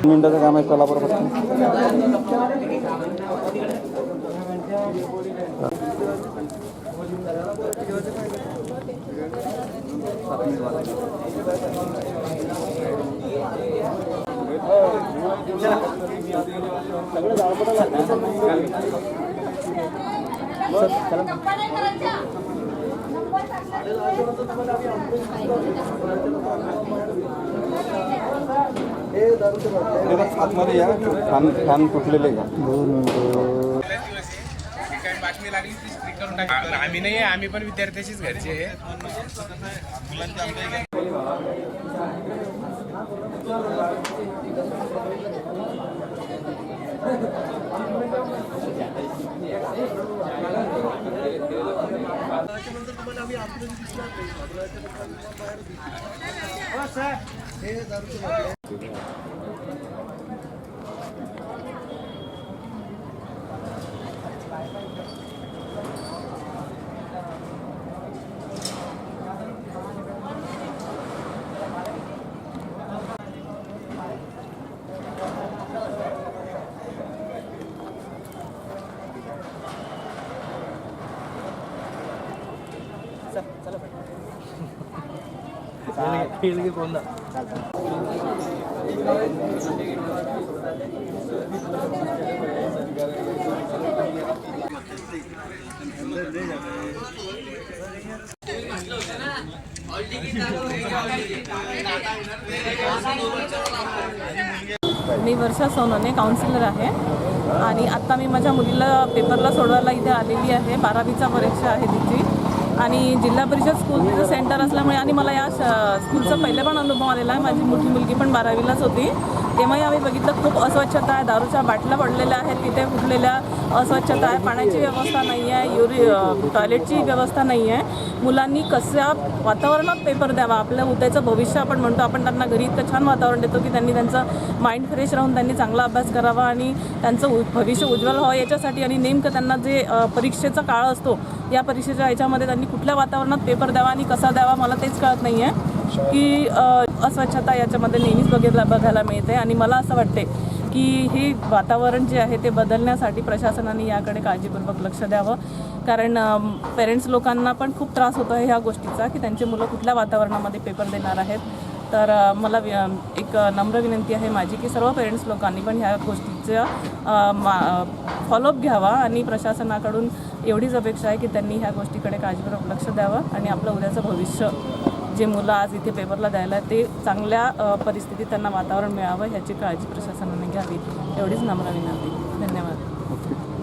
मिनिटाचं काम आहे कोल्हापूर पासून. आतमध्ये या. फॅन तुटलेले का? बातमी लागली ती स्ट्रिक करून टाकली. आम्ही नाही, आम्ही पण विद्यार्थ्याचीच घरचे आहे. मी वर्षा सोनवणे काउन्सिलर आहे आणि आत्ता मी माझ्या मुलीला पेपरला सोडवायला इथे आलेली आहे. 12वीचा परीक्षा आहे तिची आणि जिल्हा परिषद स्कूलचं सेंटर असल्यामुळे आणि मला या स्कूलचा पहिले पण अनुभव आलेला आहे. माझी मोठी मुलगी पण 12वीलाच होती, तेव्हाही आम्ही बघितलं खूप अस्वच्छता आहे. दारूच्या बाटल्या पडलेल्या आहेत तिथे, फुटलेल्या अस्वच्छता आहे. पाण्याची व्यवस्था नाही आहे, टॉयलेटची व्यवस्था नाही आहे. मुलांनी कशा वातावरणात पेपर द्यावा, आपल्या उद्याचं भविष्य आपण म्हणतो, आपण त्यांना घरी इतकं छान वातावरण देतो की त्यांनी त्यांचं माइंड फ्रेश राहून त्यांनी चांगला अभ्यास करावा आणि त्यांचं भविष्य उज्ज्वल व्हावं याच्यासाठी. आणि नेमकं त्यांना जे परीक्षेचा काळ असतो, या परीक्षेच्या ह्याच्यामध्ये त्यांनी कुठल्या वातावरणात पेपर द्यावा आणि कसा द्यावा मला तेच कळत नाही आहे की अस्वच्छता याच्यामध्ये नेहमीच बघायला मिळते. आणि मला असं वाटते की हे वातावरण जे आहे ते बदलण्यासाठी प्रशासनाने याकडे काळजीपूर्वक लक्ष द्यावं. कारण पेरेंट्स लोकांना पण खूप त्रास होतो आहे ह्या गोष्टीचा की त्यांचे मुलं कुठल्या वातावरणामध्ये पेपर देणार आहेत. तर मला एक नम्र विनंती आहे माझी की सर्व पेरेंट्स लोकांनी पण ह्या गोष्टीचा फॉलोअप घ्यावा आणि प्रशासनाकडून एवढीच अपेक्षा आहे की त्यांनी ह्या गोष्टीकडे काळजीपूर्वक लक्ष द्यावं आणि आपलं उद्याचं भविष्य जे मुलं आज इथे पेपरला द्यायला ते चांगल्या परिस्थितीत त्यांना वातावरण मिळावं ह्याची काळजी प्रशासनाने घ्यावी. एवढीच नम्र विनंती. धन्यवाद.